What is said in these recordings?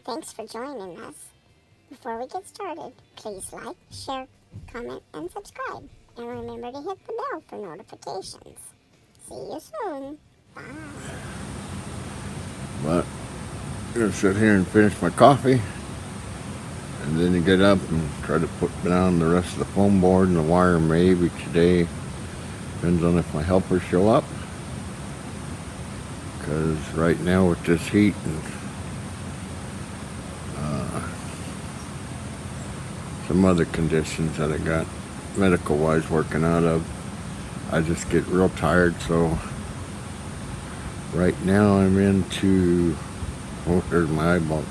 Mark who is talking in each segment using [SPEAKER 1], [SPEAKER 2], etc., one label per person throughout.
[SPEAKER 1] Thanks for joining us. Before we get started, please like, share, comment, and subscribe. And remember to hit the bell for notifications. See you soon. Bye.
[SPEAKER 2] But I'm going to sit here and finish my coffee. And then you get up and try to put down the rest of the foam board and the wire maybe today. Depends on if my helpers show up. Because right now with this heat and some other conditions that I got medical wise working out of, I just get real tired. So right now I'm into, oh, there's my eyeball.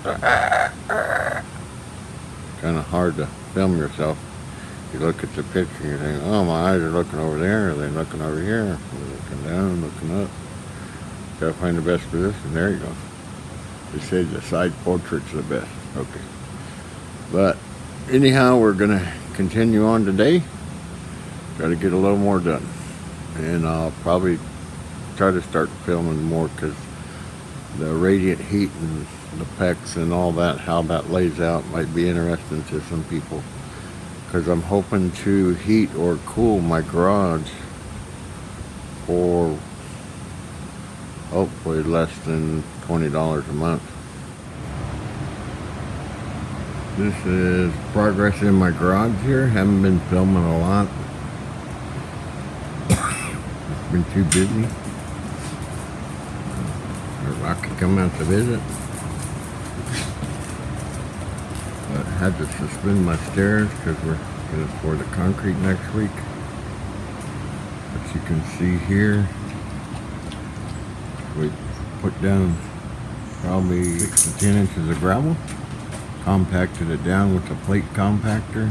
[SPEAKER 2] Kind of hard to film yourself. You look at the picture and you think, oh, my eyes are looking over there, or they're looking over here, they're looking down, looking up. Gotta find the best position. There you go. They say the side portrait's the best. Okay. But anyhow, we're gonna continue on today. Gotta get a little more done. And I'll probably try to start filming more because the radiant heat and the pecs and all that, how that lays out, might be interesting to some people. Because I'm hoping to heat or cool my garage for hopefully less than $20 a month. This is progress in my garage here. Haven't been filming a lot. It's been too busy. Rocky come out to visit. But I had to suspend my stairs because we're going to pour the concrete next week. But you can see here, we put down probably 6 to 10 inches of gravel, compacted it down with a plate compactor,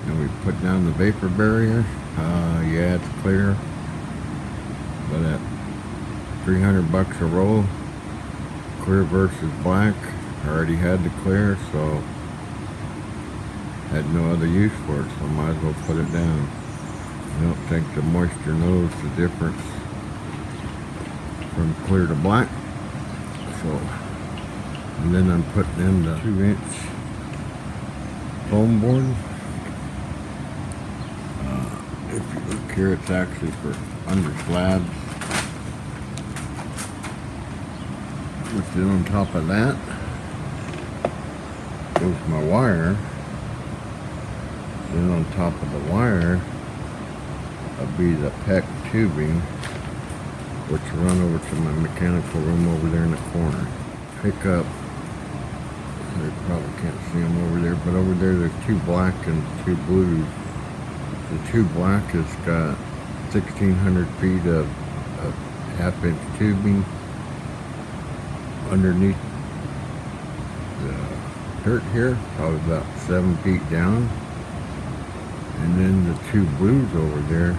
[SPEAKER 2] and we put down the vapor barrier. Yeah, it's clear, but at $300 a roll, clear versus black. I already had the clear, so had no other use for it, so I might as well put it down. I don't think the moisture knows the difference from clear to black. So, and then I'm putting in the 2-inch foam board. If you look here, it's actually for under slabs. Which then on top of that goes my wire. Then on top of the wire will be the PEC tubing, which run over to my mechanical room over there in the corner. Pick up, you probably can't see them over there, but over there there's 2 black and 2 blues. The 2 black has got 1,600 feet of 1/2-inch tubing underneath the dirt here, probably about 7 feet down. And then the 2 blues over there,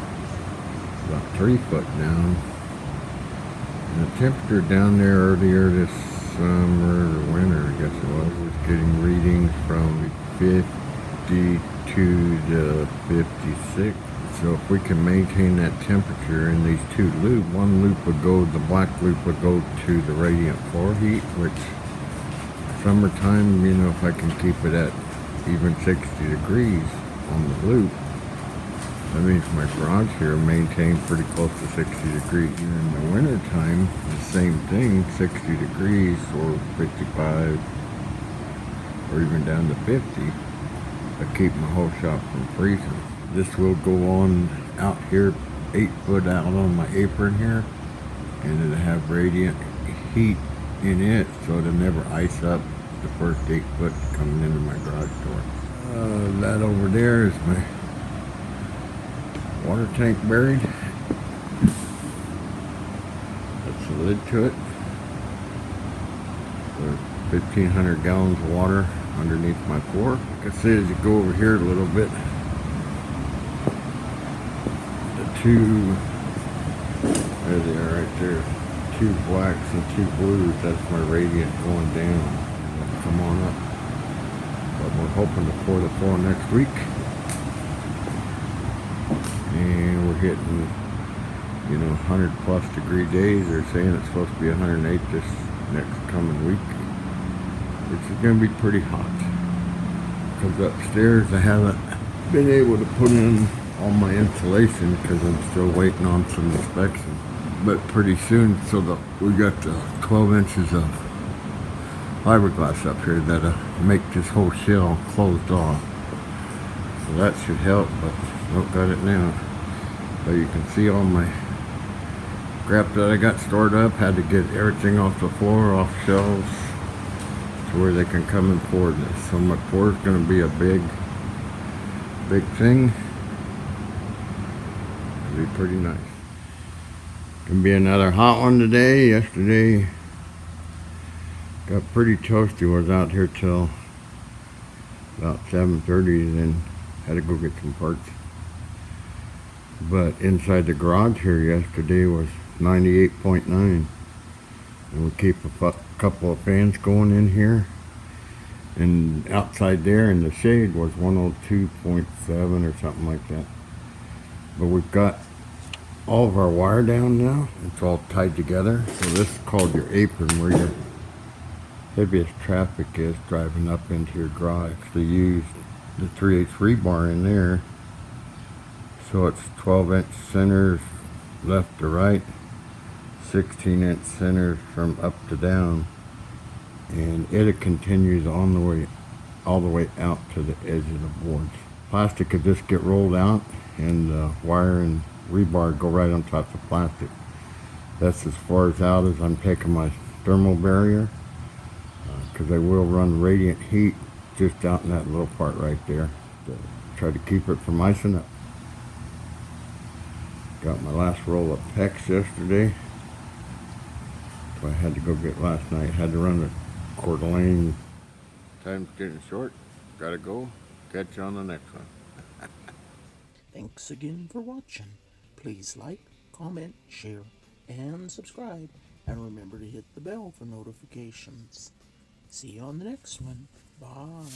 [SPEAKER 2] about 3 foot down. And the temperature down there earlier this summer or winter, I guess it was getting readings from 52 to 56. So if we can maintain that temperature in these 2 loops, one loop would go, the black loop would go to the radiant floor heat, which summertime, you know, if I can keep it at even 60 degrees on the loop, that means my garage here maintains pretty close to 60 degrees. In the winter time, the same thing, 60 degrees or 55 or even down to 50. I keep my whole shop from freezing. This will go on out here, 8 foot out on my apron here, and it'll have radiant heat in it, so it'll never ice up the first 8 foot coming into my garage door. That over there is my water tank buried. That's the lid to it. There's 1,500 gallons of water underneath my floor. Like I said, as you go over here a little bit, the 2, there they are right there, 2 blacks and 2 blues, that's my radiant going down. Come on up. But we're hoping to pour the floor next week. And we're hitting, you know, 100+ degree days. They're saying it's supposed to be 108 this next coming week. It's going to be pretty hot. Because upstairs I haven't been able to put in all my insulation because I'm still waiting on some inspection. But pretty soon, we got 12 inches of fiberglass up here that'll make this whole shell closed off. So that should help, but don't got it now. But you can see all my crap that I got stored up. Had to get everything off the floor, off shelves, to where they can come and pour this. So my pour is going to be a big thing. It'll be pretty nice. Gonna be another hot one today. Yesterday got pretty toasty. Was out here till about 7:30, and then had to go get some parts. But inside the garage here yesterday was 98.9, and we keep a couple of fans going in here. And outside there in the shade was 102.7 or something like that. But we've got all of our wire down now. It's all tied together. So this is called your apron, where your heaviest traffic is driving up into your garage. So you use the 3/8 rebar in there. So it's 12-inch centers left to right, 16-inch centers from up to down, and it continues all the way out to the edge of the boards. Plastic could just get rolled out, and wire and rebar go right on top of plastic. That's as far as out as I'm taking my thermal barrier, because I will run radiant heat just out in that little part right there to try to keep it from icing up. Got my last roll of PEX yesterday, so I had to go get last night. Had to run the Coeur d'Alene. Time's getting short. Gotta go. Catch you on the next one.
[SPEAKER 3] Thanks again for watching. Please like, comment, share, and subscribe. And remember to hit the bell for notifications. See you on the next one. Bye.